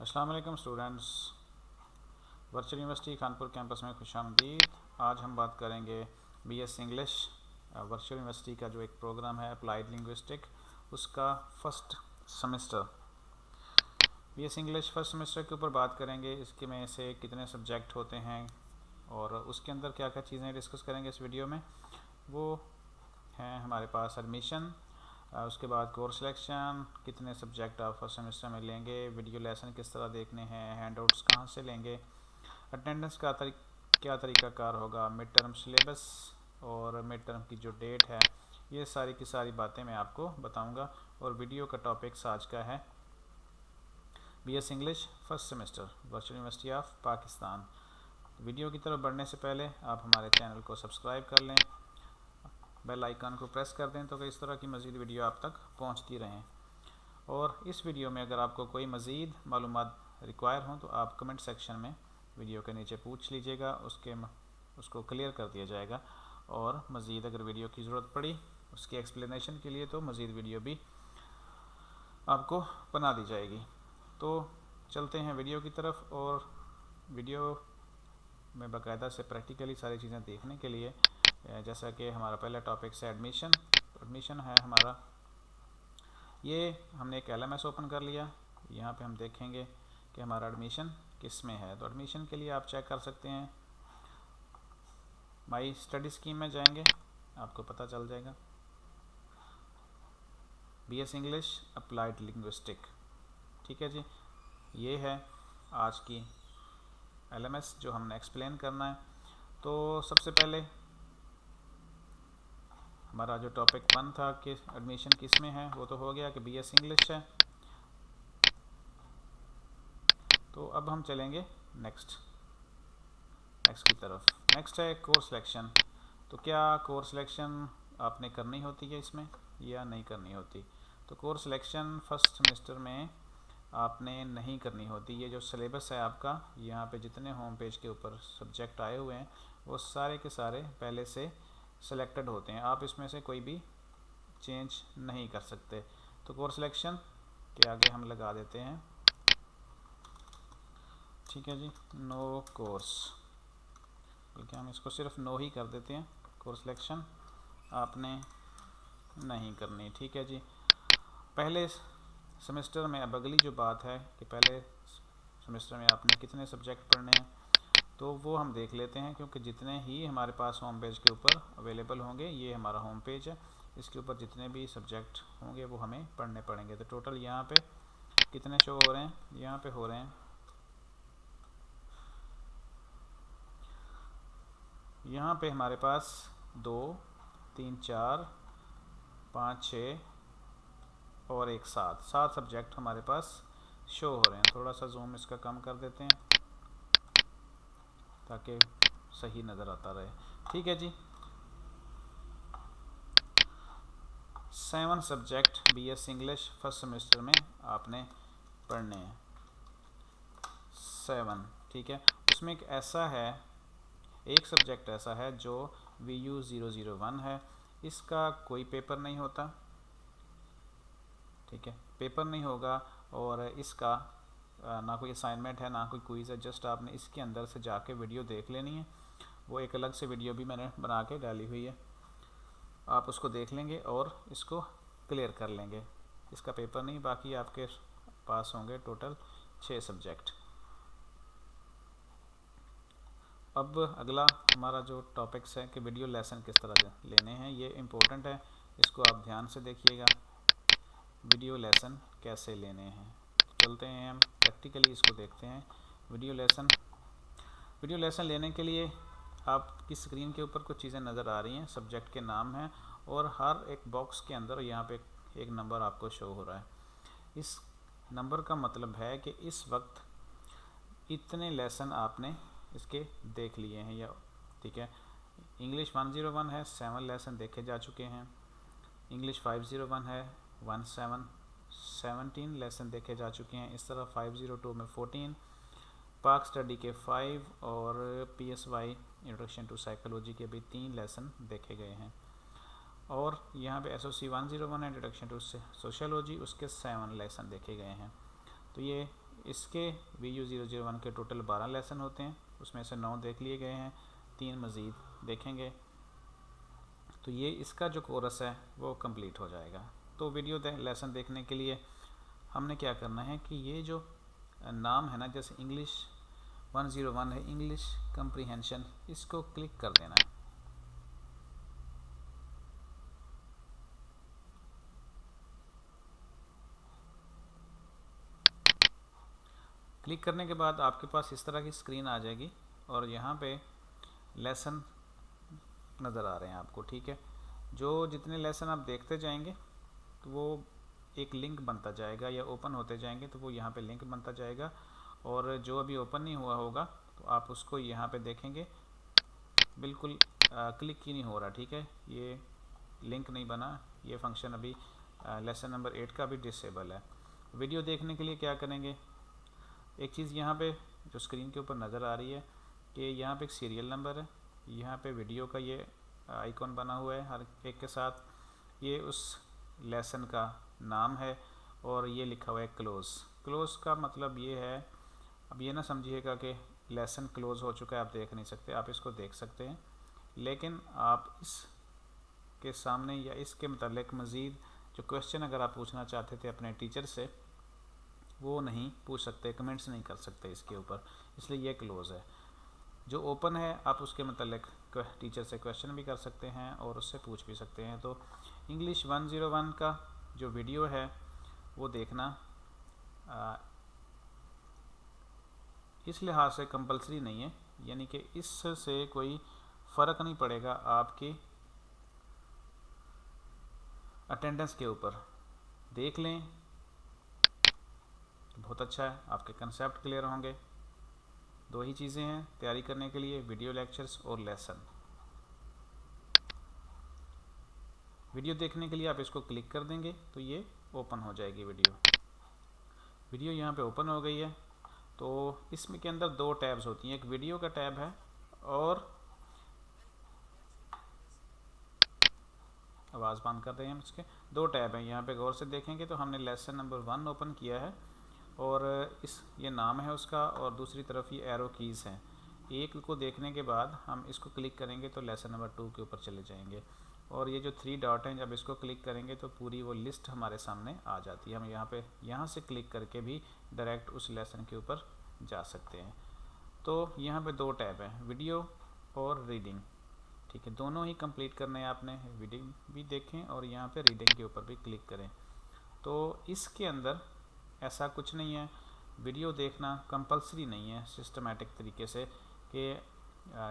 अस्सलाम वालेकुम students. Virtual university Kanpur campus में खुशामदीद। आज हम बात करेंगे बीएस इंग्लिश वर्चुअल यूनिवर्सिटी का जो एक प्रोग्राम है अप्लाइड लिंग्विस्टिक, उसका first semester BS English first semester के ऊपर बात करेंगे। इसके में से कितने सब्जेक्ट होते हैं और उसके अंदर क्या क्या चीज़ें डिस्कस करेंगे इस वीडियो में। वो हैं हमारे पास एडमिशन, उसके बाद कोर्स सिलेक्शन, कितने सब्जेक्ट आप फर्स्ट सेमेस्टर में लेंगे, वीडियो लेसन किस तरह देखने हैं, हैंडआउट्स कहाँ से लेंगे, अटेंडेंस का क्या तरीक़ाकार होगा, मिड टर्म सिलेबस और मिड टर्म की जो डेट है, ये सारी की सारी बातें मैं आपको बताऊंगा। और वीडियो का टॉपिक्स आज का है BS English first semester virtual university of Pakistan. Video की तरफ बढ़ने से पहले आप हमारे चैनल को सब्सक्राइब कर लें, बेल आइकन को प्रेस कर दें तो कि इस तरह की मज़ीद वीडियो आप तक पहुंचती रहें। और इस वीडियो में अगर आपको कोई मज़ीद मालूमात रिक्वायर हो तो आप कमेंट सेक्शन में वीडियो के नीचे पूछ लीजिएगा, उसको क्लियर कर दिया जाएगा। और मज़ीद अगर वीडियो की ज़रूरत पड़ी उसकी एक्सप्लेनेशन के लिए तो मज़ीद वीडियो भी आपको बना दी जाएगी। तो चलते हैं वीडियो की तरफ। और वीडियो में बाकायदा से प्रैक्टिकली सारी चीज़ें देखने के लिए, जैसा कि हमारा पहला टॉपिक है एडमिशन। एडमिशन है हमारा, ये हमने एक LMS ओपन कर लिया। यहाँ पे हम देखेंगे कि हमारा एडमिशन किस में है। तो एडमिशन के लिए आप चेक कर सकते हैं, माई स्टडी स्कीम में जाएंगे, आपको पता चल जाएगा बीएस इंग्लिश अप्लाइड लिंग्विस्टिक। ठीक है जी, ये है आज की LMS जो हमने एक्सप्लेन करना है। तो सबसे पहले हमारा जो टॉपिक 1 था कि एडमिशन किस में है, वो तो हो गया कि बीएस इंग्लिश है। तो अब हम चलेंगे नेक्स्ट की तरफ। नेक्स्ट है कोर्स सिलेक्शन। तो क्या कोर्स सिलेक्शन आपने करनी होती है इसमें या नहीं करनी होती? तो कोर्स सिलेक्शन फर्स्ट सेमेस्टर में आपने नहीं करनी होती। ये जो सिलेबस है आपका, यहाँ पे जितने होम पेज के ऊपर सब्जेक्ट आए हुए हैं वो सारे के सारे पहले से सिलेक्टेड होते हैं, आप इसमें से कोई भी चेंज नहीं कर सकते। तो कोर्स सिलेक्शन के आगे हम लगा देते हैं, ठीक है जी, नो कोर्स, बल्कि हम इसको सिर्फ नो ही कर देते हैं। कोर्स सिलेक्शन आपने नहीं करनी, ठीक है जी। पहले सेमेस्टर में अब अगली जो बात है कि पहले सेमेस्टर में आपने कितने सब्जेक्ट पढ़ने हैं, तो वो हम देख लेते हैं, क्योंकि जितने ही हमारे पास होम पेज के ऊपर अवेलेबल होंगे, ये हमारा होम पेज है, इसके ऊपर जितने भी सब्जेक्ट होंगे वो हमें पढ़ने पड़ेंगे। तो टोटल यहाँ पे कितने शो हो रहे हैं, यहाँ पे हो रहे हैं, यहाँ पे हमारे पास 2 3 4 5 6 और एक 7 सब्जेक्ट हमारे पास शो हो रहे हैं। थोड़ा सा जूम इसका कम कर देते हैं ताकि सही नज़र आता रहे। ठीक है जी, 7 subject BS English first semester में आपने पढ़ने हैं, 7। ठीक है, उसमें एक सब्जेक्ट ऐसा है जो VU001 है, इसका कोई पेपर नहीं होता, ठीक है, पेपर नहीं होगा। और इसका ना कोई असाइनमेंट है ना कोई क्विज़ है, जस्ट आपने इसके अंदर से जाके वीडियो देख लेनी है। वो एक अलग से वीडियो भी मैंने बना के डाली हुई है, आप उसको देख लेंगे और इसको क्लियर कर लेंगे। इसका पेपर नहीं, बाकी आपके पास होंगे टोटल 6 सब्जेक्ट। अब अगला हमारा जो टॉपिक्स है कि वीडियो लेसन किस तरह लेने हैं, ये इम्पोर्टेंट है, इसको आप ध्यान से देखिएगा। वीडियो लेसन कैसे लेने हैं, चलते हैं हम प्रैक्टिकली इसको देखते हैं। वीडियो लेसन लेने के लिए आपकी स्क्रीन के ऊपर कुछ चीज़ें नज़र आ रही हैं, सब्जेक्ट के नाम हैं और हर एक बॉक्स के अंदर यहाँ पे एक नंबर आपको शो हो रहा है। इस नंबर का मतलब है कि इस वक्त इतने लेसन आपने इसके देख लिए हैं, या ठीक है, इंग्लिश 101 है, 7 लेसन देखे जा चुके हैं। इंग्लिश 501 है, 17 लेसन देखे जा चुके हैं। इस तरह 502 में 14, पाक स्टडी के 5 और PSY इंट्रोडक्शन टू साइकोलॉजी के भी 3 लेसन देखे गए हैं। और यहाँ पे SOC 101 है, इंट्रोडक्शन टू सोशियोलॉजी, उसके 7 लेसन देखे गए हैं। तो ये इसके VU001 के टोटल 12 लेसन होते हैं, उसमें से 9 देख लिए गए हैं, 3 मज़ीद देखेंगे, तो ये इसका जो कोर्स है वो कंप्लीट हो जाएगा। तो वीडियो लेसन देखने के लिए हमने क्या करना है कि ये जो नाम है ना, जैसे इंग्लिश 101 है, इंग्लिश कम्प्रीहेंशन, इसको क्लिक कर देना है। क्लिक करने के बाद आपके पास इस तरह की स्क्रीन आ जाएगी और यहाँ पे लेसन नज़र आ रहे हैं आपको, ठीक है। जो जितने लेसन आप देखते जाएंगे तो वो एक लिंक बनता जाएगा या ओपन होते जाएंगे, तो वो यहाँ पे लिंक बनता जाएगा, और जो अभी ओपन नहीं हुआ होगा तो आप उसको यहाँ पे देखेंगे बिल्कुल क्लिक ही नहीं हो रहा, ठीक है, ये लिंक नहीं बना, ये फंक्शन अभी लेसन नंबर 8 का भी डिसेबल है। वीडियो देखने के लिए क्या करेंगे, एक चीज़ यहाँ पे जो स्क्रीन के ऊपर नज़र आ रही है कि यहाँ पे एक सीरियल नंबर है, यहाँ पे वीडियो का ये आइकॉन बना हुआ है हर एक के साथ, ये उस लेसन का नाम है, और ये लिखा हुआ है क्लोज़। क्लोज़ का मतलब ये है, अब ये ना समझिएगा कि लेसन क्लोज़ हो चुका है, आप देख नहीं सकते, आप इसको देख सकते हैं, लेकिन आप इसके सामने या इसके मतलब मज़ीद जो क्वेश्चन अगर आप पूछना चाहते थे अपने टीचर से, वो नहीं पूछ सकते, कमेंट्स नहीं कर सकते इसके ऊपर, इसलिए ये क्लोज़ है। जो ओपन है आप उसके मतलब टीचर से क्वेश्चन भी कर सकते हैं और उससे पूछ भी सकते हैं। तो इंग्लिश 101 का जो वीडियो है वो देखना इस लिहाज से कंपलसरी नहीं है, यानी कि इससे कोई फ़र्क नहीं पड़ेगा आपकी अटेंडेंस के ऊपर। देख लें बहुत अच्छा है, आपके कंसेप्ट क्लियर होंगे। दो ही चीज़ें हैं तैयारी करने के लिए, वीडियो लेक्चर्स और लेसन। वीडियो देखने के लिए आप इसको क्लिक कर देंगे तो ये ओपन हो जाएगी वीडियो यहाँ पे ओपन हो गई है। तो इसमें के अंदर 2 टैब्स होती हैं, एक वीडियो का टैब है और आवाज़ बंद कर रहे हैं हम, इसके 2 टैब हैं। यहाँ पे गौर से देखेंगे तो हमने लेसन नंबर 1 ओपन किया है और ये नाम है उसका, और दूसरी तरफ ये एरो कीज़ हैं। एक को देखने के बाद हम इसको क्लिक करेंगे तो लेसन नंबर 2 के ऊपर चले जाएंगे, और ये जो 3 डॉट हैं जब इसको क्लिक करेंगे तो पूरी वो लिस्ट हमारे सामने आ जाती है। हम यहाँ से क्लिक करके भी डायरेक्ट उस लेसन के ऊपर जा सकते हैं। तो यहाँ पे 2 टैब हैं, वीडियो और रीडिंग, ठीक है, दोनों ही कंप्लीट करने हैं आपने। वीडियो भी देखें और यहाँ पे रीडिंग के ऊपर भी क्लिक करें। तो इसके अंदर ऐसा कुछ नहीं है, वीडियो देखना कंपलसरी नहीं है सिस्टमेटिक तरीके से, कि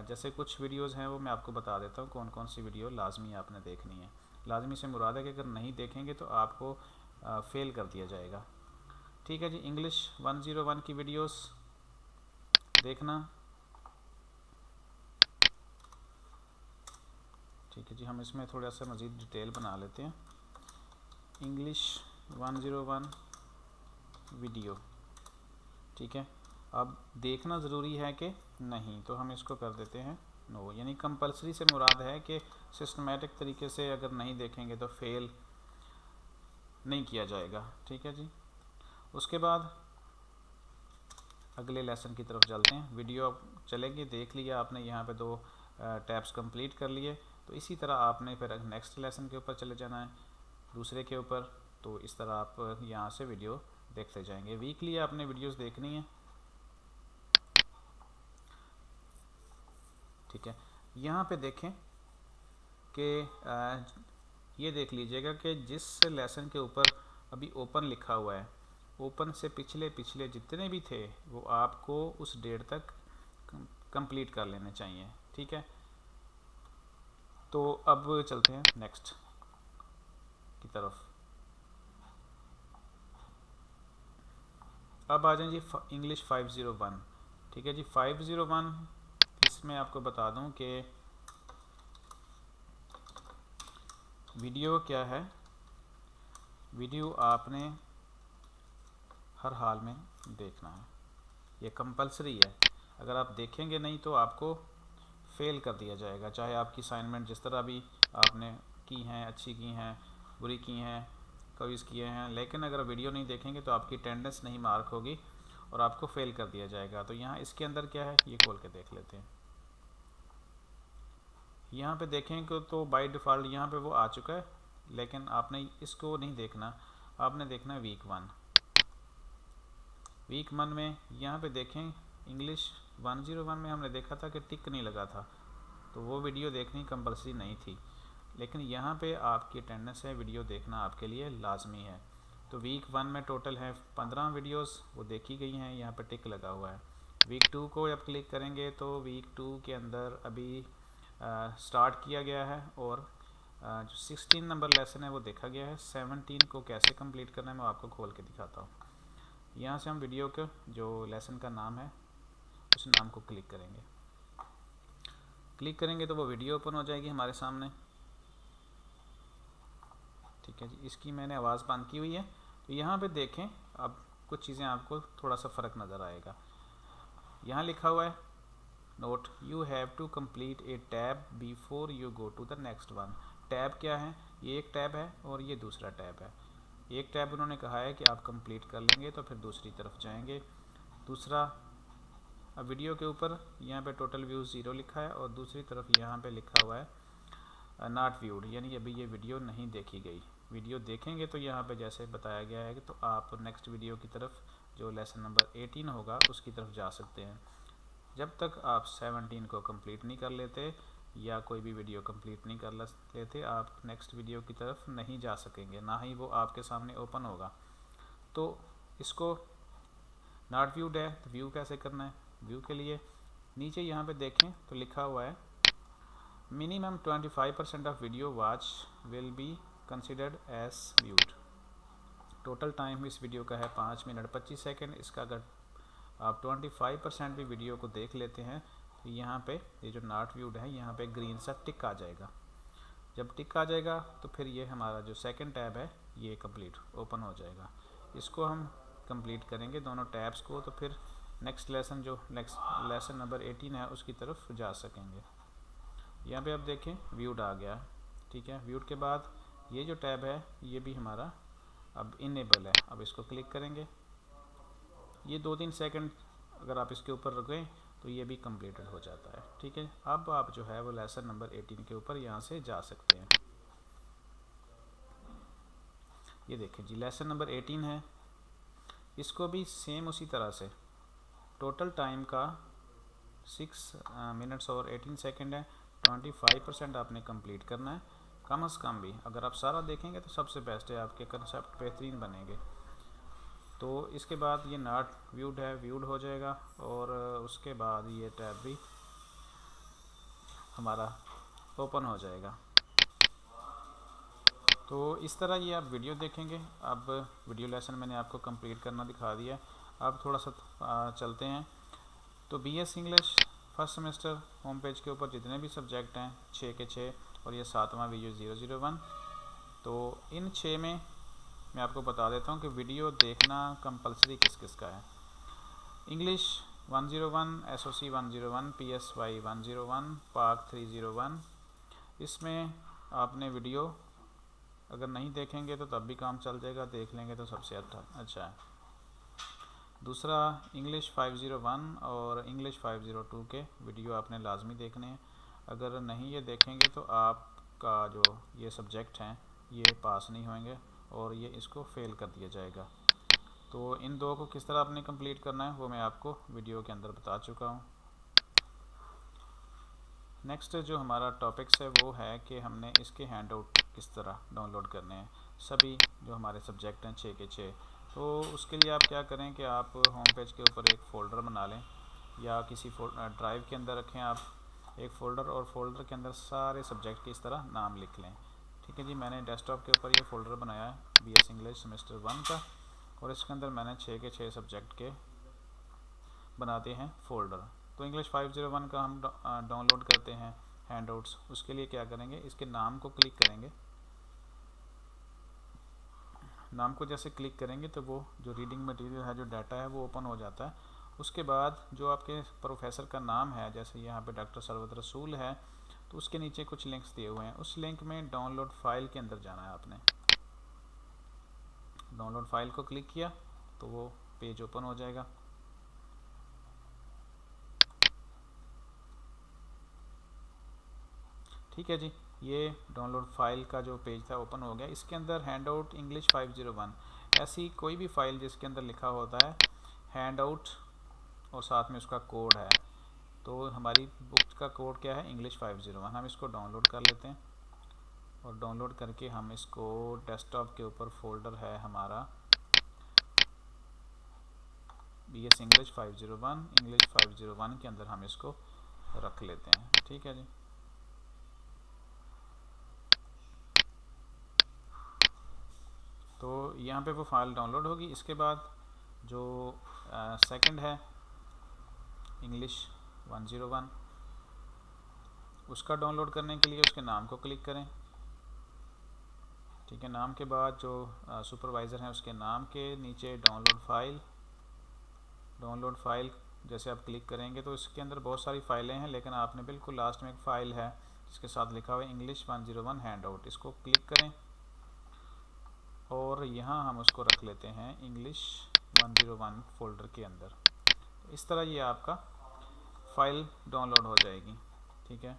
जैसे कुछ वीडियोस हैं वो मैं आपको बता देता हूँ कौन कौन सी वीडियो लाजमी आपने देखनी है। लाजमी से मुराद है कि अगर नहीं देखेंगे तो आपको फेल कर दिया जाएगा, ठीक है जी। इंग्लिश 101 की वीडियोस देखना, ठीक है जी। हम इसमें थोड़ा सा मज़ीद डिटेल बना लेते हैं। इंग्लिश 101 वीडियो, ठीक है। अब देखना ज़रूरी है कि नहीं, तो हम इसको कर देते हैं नो, यानी कंपलसरी से मुराद है कि सिस्टमेटिक तरीके से अगर नहीं देखेंगे तो फेल नहीं किया जाएगा, ठीक है जी। उसके बाद अगले लेसन की तरफ चलते हैं। वीडियो चलेंगे, देख लिया आपने, यहाँ पे 2 टैब्स कंप्लीट कर लिए, तो इसी तरह आपने फिर नेक्स्ट लेसन के ऊपर चले जाना है, दूसरे के ऊपर। तो इस तरह आप यहाँ से वीडियो देखते जाएंगे। वीकली आपने वीडियोस देखनी है, ठीक है। यहाँ पे देखें कि ये देख लीजिएगा कि जिस लेसन के ऊपर अभी ओपन लिखा हुआ है, ओपन से पिछले जितने भी थे वो आपको उस डेट तक कंप्लीट कर लेने चाहिए, ठीक है। तो अब चलते हैं नेक्स्ट की तरफ। अब आ जाए जी इंग्लिश 501, ठीक है जी। 501 इसमें आपको बता दूं कि वीडियो क्या है। वीडियो आपने हर हाल में देखना है, ये कंपलसरी है। अगर आप देखेंगे नहीं तो आपको फेल कर दिया जाएगा, चाहे आपकी असाइनमेंट जिस तरह भी आपने की हैं, अच्छी की हैं, बुरी की हैं, क्विज़ किए हैं, लेकिन अगर वीडियो नहीं देखेंगे तो आपकी अटेंडेंस नहीं मार्क होगी और आपको फेल कर दिया जाएगा। तो यहाँ इसके अंदर क्या है ये खोल के देख लेते हैं। यहाँ पे देखें कि तो बाय डिफ़ॉल्ट यहाँ पे वो आ चुका है, लेकिन आपने इसको नहीं देखना, आपने देखना है वीक 1। वीक 1 में यहाँ पे देखें इंग्लिश 101 में हमने देखा था कि टिक नहीं लगा था, तो वो वीडियो देखनी कंपलसरी नहीं थी। लेकिन यहाँ पे आपकी अटेंडेंस है, वीडियो देखना आपके लिए लाजमी है। तो वीक 1 में टोटल है 15 वीडियोस, वो देखी गई हैं, यहाँ पे टिक लगा हुआ है। वीक 2 को जब क्लिक करेंगे तो वीक 2 के अंदर अभी स्टार्ट किया गया है, और जो 16 नंबर लेसन है वो देखा गया है। 17 को कैसे कंप्लीट करना है मैं आपको खोल के दिखाता हूँ। यहाँ से हम वीडियो के जो लेसन का नाम है उस नाम को क्लिक करेंगे। क्लिक करेंगे तो वो वीडियो ओपन हो जाएगी हमारे सामने। ठीक है जी, इसकी मैंने आवाज़ बंद की हुई है। तो यहाँ पे देखें अब कुछ चीज़ें आपको थोड़ा सा फ़र्क नज़र आएगा। यहाँ लिखा हुआ है note you have to complete a tab before you go to the next one. Tab क्या है, ये एक टैब है और ये दूसरा टैब है। एक टैब उन्होंने कहा है कि आप कंप्लीट कर लेंगे तो फिर दूसरी तरफ जाएंगे। दूसरा, अब वीडियो के ऊपर यहाँ पे टोटल व्यूज़ 0 लिखा है और दूसरी तरफ यहाँ पे लिखा हुआ है नॉट व्यूड, यानी अभी ये वीडियो नहीं देखी गई। वीडियो देखेंगे तो यहाँ पे जैसे बताया गया है कि तो आप नेक्स्ट वीडियो की तरफ जो लेसन नंबर 18 होगा उसकी तरफ जा सकते हैं। जब तक आप 17 को कंप्लीट नहीं कर लेते या कोई भी वीडियो कंप्लीट नहीं कर लेते, आप नेक्स्ट वीडियो की तरफ नहीं जा सकेंगे, ना ही वो आपके सामने ओपन होगा। तो इसको नॉट व्यूड है तो व्यू कैसे करना है, व्यू के लिए नीचे यहाँ पे देखें तो लिखा हुआ है minimum 25% of video watch will be considered as viewed. Total time इस वीडियो का है 5 मिनट 25 सेकेंड। इसका अगर आप 25% भी वीडियो को देख लेते हैं तो यहाँ पे ये जो नॉट व्यूड है यहाँ पे ग्रीन सा टिक आ जाएगा। जब टिक आ जाएगा तो फिर ये हमारा जो सेकंड टैब है ये कंप्लीट ओपन हो जाएगा। इसको हम कंप्लीट करेंगे दोनों टैब्स को, तो फिर नेक्स्ट लेसन नंबर 18 है उसकी तरफ जा सकेंगे। यहाँ पे आप देखें व्यूड आ गया। ठीक है, व्यूड के बाद ये जो टैब है ये भी हमारा अब इनेबल है। अब इसको क्लिक करेंगे, ये 2-3 सेकंड अगर आप इसके ऊपर रुकें तो ये भी कंप्लीटेड हो जाता है। ठीक है, अब आप जो है वो लेसन नंबर 18 के ऊपर यहाँ से जा सकते हैं। ये देखें जी लेसन नंबर 18 है, इसको भी सेम उसी तरह से टोटल टाइम का 6 मिनट्स और 18 सेकेंड है। 25% आपने कंप्लीट करना है कम से कम भी। अगर आप सारा देखेंगे तो सबसे बेस्ट है, आपके कंसेप्ट बेहतरीन बनेंगे। तो इसके बाद ये नॉट व्यूड है, व्यूड हो जाएगा और उसके बाद ये टैब भी हमारा ओपन हो जाएगा। तो इस तरह ये आप वीडियो देखेंगे। अब वीडियो लेसन मैंने आपको कंप्लीट करना दिखा दिया। अब थोड़ा सा चलते हैं। तो BS English first semester home page के ऊपर जितने भी सब्जेक्ट हैं 6 के 6 और ये 7वां वीडियो 001। तो इन 6 में मैं आपको बता देता हूँ कि वीडियो देखना कंपलसरी किस किस का है। इंग्लिश 101, एसओसी 101, पीएसवाई 101, पाक 301। इसमें आपने वीडियो अगर नहीं देखेंगे तो तब भी काम चल जाएगा, देख लेंगे तो सबसे अच्छा है। दूसरा इंग्लिश 501 और इंग्लिश 502 के वीडियो आपने लाजमी देखने हैं। अगर नहीं ये देखेंगे तो आपका जो ये सब्जेक्ट हैं ये पास नहीं होंगे और ये इसको फेल कर दिया जाएगा। तो इन दो को किस तरह आपने कंप्लीट करना है वो मैं आपको वीडियो के अंदर बता चुका हूँ। नेक्स्ट जो हमारा टॉपिक्स है वो है कि हमने इसके हैंड आउट किस तरह डाउनलोड करने हैं, सभी जो हमारे सब्जेक्ट हैं 6 के 6। तो उसके लिए आप क्या करें कि आप होम पेज के ऊपर एक फ़ोल्डर बना लें या किसी ड्राइव के अंदर रखें आप एक फ़ोल्डर, और फोल्डर के अंदर सारे सब्जेक्ट के इस तरह नाम लिख लें। ठीक है जी, मैंने डेस्कटॉप के ऊपर ये फ़ोल्डर बनाया है बीएस इंग्लिश सेमेस्टर 1 का, और इसके अंदर मैंने 6 के 6 सब्जेक्ट के बनाते हैं फ़ोल्डर। तो इंग्लिश 501 का हम डाउनलोड करते हैं हैंडआउट्स। उसके लिए क्या करेंगे, इसके नाम को क्लिक करेंगे। नाम को जैसे क्लिक करेंगे तो वो जो रीडिंग मटेरियल है, जो डाटा है वो ओपन हो जाता है। उसके बाद जो आपके प्रोफेसर का नाम है, जैसे यहाँ पे डॉक्टर सरवत रसूल है, तो उसके नीचे कुछ लिंक्स दिए हुए हैं। उस लिंक में डाउनलोड फाइल के अंदर जाना है आपने। डाउनलोड फाइल को क्लिक किया तो वो पेज ओपन हो जाएगा। ठीक है जी, ये डाउनलोड फाइल का जो पेज था ओपन हो गया। इसके अंदर हैंड आउट इंग्लिश 501 ऐसी कोई भी फाइल जिसके अंदर लिखा होता है हैंड आउट और साथ में उसका कोड है, तो हमारी बुक का कोड क्या है, इंग्लिश 501। हम इसको डाउनलोड कर लेते हैं और डाउनलोड करके हम इसको डेस्कटॉप के ऊपर फोल्डर है हमारा BS इंग्लिश 501 के अंदर हम इसको रख लेते हैं। ठीक है जी, तो यहाँ पे वो फाइल डाउनलोड होगी। इसके बाद जो सेकंड है इंग्लिश 101, उसका डाउनलोड करने के लिए उसके नाम को क्लिक करें। ठीक है, नाम के बाद जो सुपरवाइज़र है उसके नाम के नीचे डाउनलोड फाइल जैसे आप क्लिक करेंगे तो इसके अंदर बहुत सारी फाइलें हैं, लेकिन आपने बिल्कुल लास्ट में एक फ़ाइल है जिसके साथ लिखा हुआ है इंग्लिश 101 हैंड आउट। इसको क्लिक करें और यहाँ हम उसको रख लेते हैं इंग्लिश 101 फोल्डर के अंदर। तो इस तरह ये आपका फ़ाइल डाउनलोड हो जाएगी। ठीक है,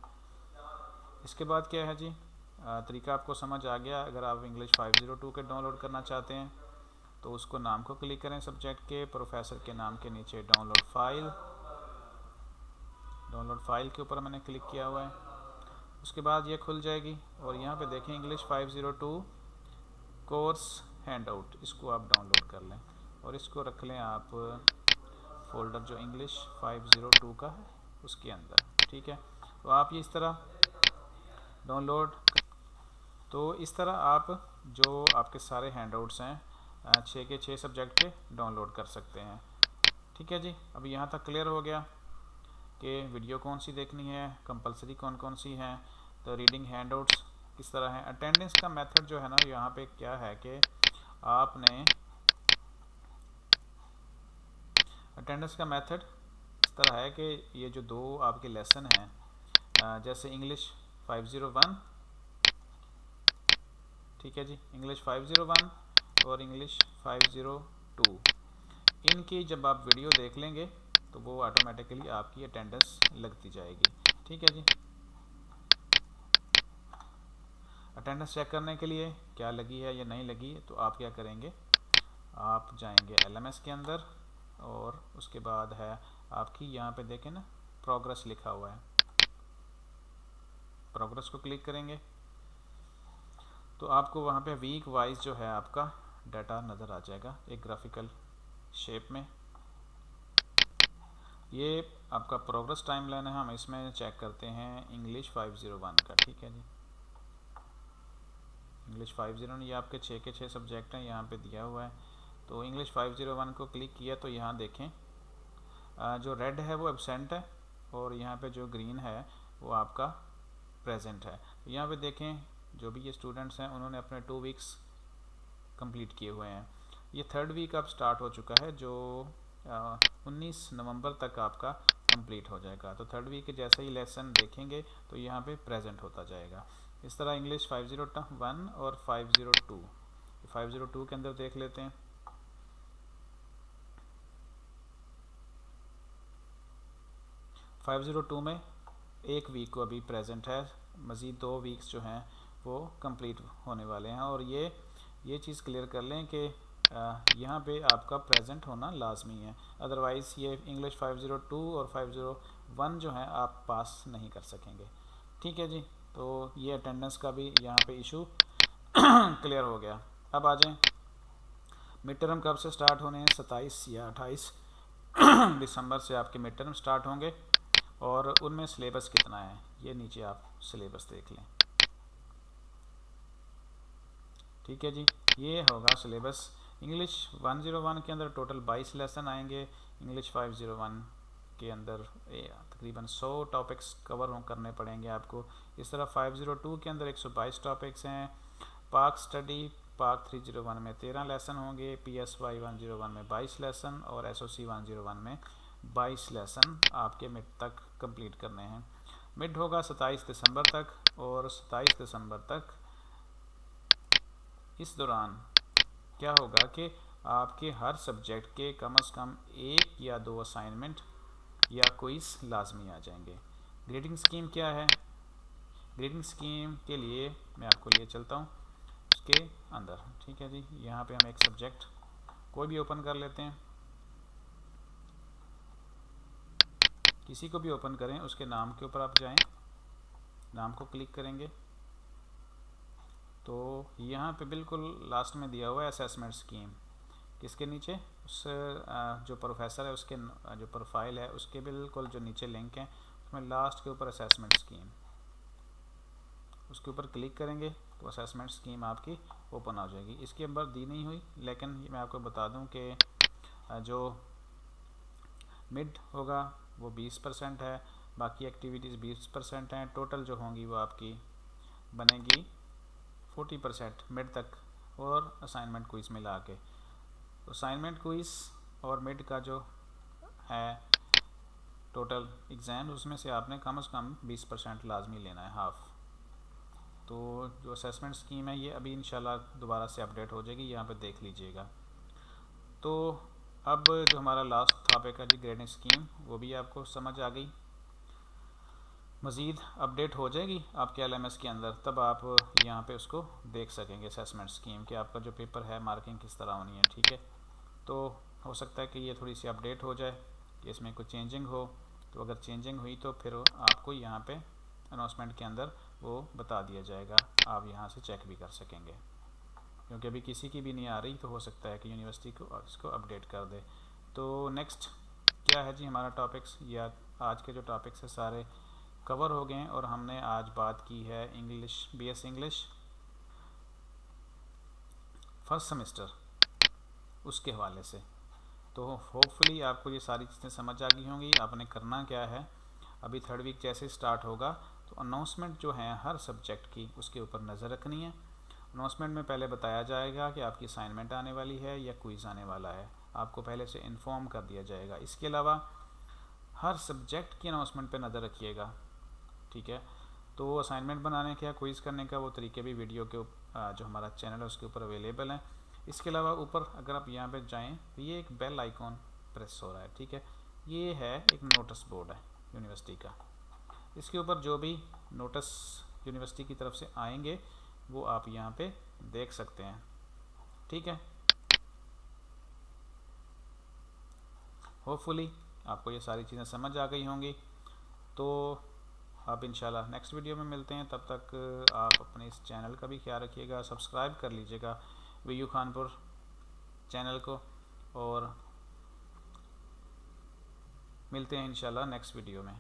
इसके बाद क्या है जी, तरीका आपको समझ आ गया। अगर आप इंग्लिश 502 के डाउनलोड करना चाहते हैं तो उसको नाम को क्लिक करें, सब्जेक्ट के प्रोफेसर के नाम के नीचे डाउनलोड फाइल के ऊपर मैंने क्लिक किया हुआ है। उसके बाद ये खुल जाएगी और यहाँ पे देखें इंग्लिश 502 कोर्स हैंड आउट, इसको आप डाउनलोड कर लें और इसको रख लें आप फोल्डर जो इंग्लिश 502 का है उसके अंदर। ठीक है, तो आप ये इस तरह डाउनलोड, तो इस तरह आप जो आपके सारे हैंडआउट्स हैं 6 के 6 सब्जेक्ट के डाउनलोड कर सकते हैं। ठीक है जी, अब यहाँ तक क्लियर हो गया कि वीडियो कौन सी देखनी है, कंपलसरी कौन कौन सी हैं, तो रीडिंग हैंडआउट्स किस तरह है। अटेंडेंस का मेथड जो है ना, यहाँ पे क्या है कि आपने अटेंडेंस का मेथड इस तरह है कि ये जो दो आपके लेसन हैं जैसे इंग्लिश 501, ठीक है जी, इंग्लिश 501 और इंग्लिश 502, इनकी जब आप वीडियो देख लेंगे तो वो ऑटोमेटिकली आपकी अटेंडेंस लगती जाएगी। ठीक है जी, अटेंडेंस चेक करने के लिए क्या लगी है या नहीं लगी, तो आप क्या करेंगे, आप जाएंगे LMS के अंदर और उसके बाद है आपकी यहाँ पे देखें ना प्रोग्रेस लिखा हुआ है, प्रोग्रेस को क्लिक करेंगे तो आपको वहाँ पे वीक वाइज जो है आपका डाटा नज़र आ जाएगा एक ग्राफिकल शेप में। ये आपका प्रोग्रेस टाइमलाइन है, हम इसमें चेक करते हैं इंग्लिश 501 का। ठीक है जी, इंग्लिश 501 ये आपके 6 के 6 सब्जेक्ट हैं, यहाँ पे दिया हुआ है। तो इंग्लिश 501 को क्लिक किया तो यहाँ देखें जो रेड है वो एब्सेंट है और यहाँ पे जो ग्रीन है वो आपका प्रेजेंट है। तो यहाँ पे देखें जो भी ये स्टूडेंट्स हैं उन्होंने अपने 2 वीक्स कंप्लीट किए हुए हैं। ये 3rd वीक अब स्टार्ट हो चुका है जो 19 नवंबर तक आपका कंप्लीट हो जाएगा। तो 3rd वीक के जैसे ही लेसन देखेंगे तो यहाँ पे प्रेजेंट होता जाएगा। इस तरह इंग्लिश 501 और 502 के अंदर देख लेते हैं। फाइव 502 में 1 वीक को अभी प्रेजेंट है, मज़ीद 2 वीक्स जो हैं वो कंप्लीट होने वाले हैं। और ये चीज़ क्लियर कर लें कि यहाँ पे आपका प्रेजेंट होना लाजमी है, अदरवाइज़ ये इंग्लिश 502 और 501 जो है आप पास नहीं कर सकेंगे। ठीक है जी, तो ये अटेंडेंस का भी यहाँ पे इशू क्लियर हो गया। अब आ जाएं, मिड टर्म कब से स्टार्ट होने हैं, 27 या 28 दिसंबर से आपके मिड टर्म स्टार्ट होंगे और उनमें सिलेबस कितना है ये नीचे आप सिलेबस देख लें। ठीक है जी, ये होगा सिलेबस। इंग्लिश 101 के अंदर टोटल 22 लेसन आएंगे, इंग्लिश 501 के अंदर तकरीबन 100 टॉपिक्स कवर करने पड़ेंगे आपको। इस तरह 502 के अंदर 122 टॉपिक्स हैं। पाक स्टडी पाक 301 में 13 लेसन होंगे, PSY 101 में 22 लेसन और SOC 101 में 22 लेसन आपके मिड तक कंप्लीट करने हैं। मिड होगा 27 दिसंबर तक और 27 दिसंबर तक इस दौरान क्या होगा कि आपके हर सब्जेक्ट के कम से कम 1 या 2 असाइनमेंट या क्विज़ लाजमी आ जाएंगे। ग्रेडिंग स्कीम क्या है, ग्रेडिंग स्कीम के लिए मैं आपको लिए चलता हूँ उसके अंदर। ठीक है जी, यहाँ पे हम एक सब्जेक्ट कोई भी ओपन कर लेते हैं, किसी को भी ओपन करें, उसके नाम के ऊपर आप जाएं, नाम को क्लिक करेंगे तो यहाँ पे बिल्कुल लास्ट में दिया हुआ है असेसमेंट स्कीम। किसके नीचे? उस जो प्रोफेसर है उसके जो प्रोफाइल है उसके बिल्कुल जो नीचे लिंक है उसमें लास्ट के ऊपर असेसमेंट स्कीम, उसके ऊपर क्लिक करेंगे तो असेसमेंट स्कीम आपकी ओपन हो जाएगी। इसके अंदर दी नहीं हुई, लेकिन मैं आपको बता दूं कि जो मिड होगा वो 20% है, बाकी एक्टिविटीज़ 20% हैं, टोटल जो होंगी वो आपकी बनेगी 40% मिड तक और असाइनमेंट क्विज मिला के। तो असाइनमेंट क्विज और मिड का जो है टोटल एग्ज़ाम, उसमें से आपने कम से कम 20% लाजमी लेना है, हाफ। तो जो असेसमेंट स्कीम है ये अभी इंशाल्लाह दोबारा से अपडेट हो जाएगी, यहाँ पे देख लीजिएगा। तो अब जो हमारा लास्ट टॉपिक है जी ग्रेडिंग स्कीम, वो भी आपको समझ आ गई। मज़ीद अपडेट हो जाएगी आपके LMS के अंदर, तब आप यहाँ पे उसको देख सकेंगे असेसमेंट स्कीम कि आपका जो पेपर है मार्किंग किस तरह होनी है। ठीक है, तो हो सकता है कि ये थोड़ी सी अपडेट हो जाए कि इसमें कुछ चेंजिंग हो, तो अगर चेंजिंग हुई तो फिर आपको यहाँ पे अनाउंसमेंट के अंदर वो बता दिया जाएगा, आप यहाँ से चेक भी कर सकेंगे। क्योंकि अभी किसी की भी नहीं आ रही तो हो सकता है कि यूनिवर्सिटी को इसको अपडेट कर दे। तो नेक्स्ट क्या है जी हमारा टॉपिक्स, या आज के जो टॉपिक्स है सारे कवर हो गए हैं और हमने आज बात की है English, BS English first semester उसके हवाले से। तो होपफुली आपको ये सारी चीज़ें समझ आ गई होंगी। आपने करना क्या है, अभी थर्ड वीक जैसे स्टार्ट होगा तो अनाउंसमेंट जो है हर सब्जेक्ट की उसके ऊपर नज़र रखनी है। अनाउंसमेंट में पहले बताया जाएगा कि आपकी असाइनमेंट आने वाली है या क्विज़ आने वाला है, आपको पहले से इन्फॉर्म कर दिया जाएगा। इसके अलावा हर सब्जेक्ट की अनाउंसमेंट पे नज़र रखिएगा। ठीक है, तो असाइनमेंट बनाने का, क्विज़ करने का वो तरीके भी वीडियो के जो हमारा चैनल है उसके ऊपर अवेलेबल हैं। इसके अलावा ऊपर अगर आप यहाँ पे जाएं तो ये एक बेल आइकॉन प्रेस हो रहा है। ठीक है, ये है एक नोटिस बोर्ड है यूनिवर्सिटी का, इसके ऊपर जो भी नोटिस यूनिवर्सिटी की तरफ से आएंगे वो आप यहाँ पे देख सकते हैं। ठीक है, होपफुली आपको ये सारी चीज़ें समझ आ गई होंगी। तो आप इंशाल्लाह नेक्स्ट वीडियो में मिलते हैं, तब तक आप अपने इस चैनल का भी ख्याल रखिएगा, सब्सक्राइब कर लीजिएगा VU खानपुर चैनल को, और मिलते हैं इंशाल्लाह नेक्स्ट वीडियो में।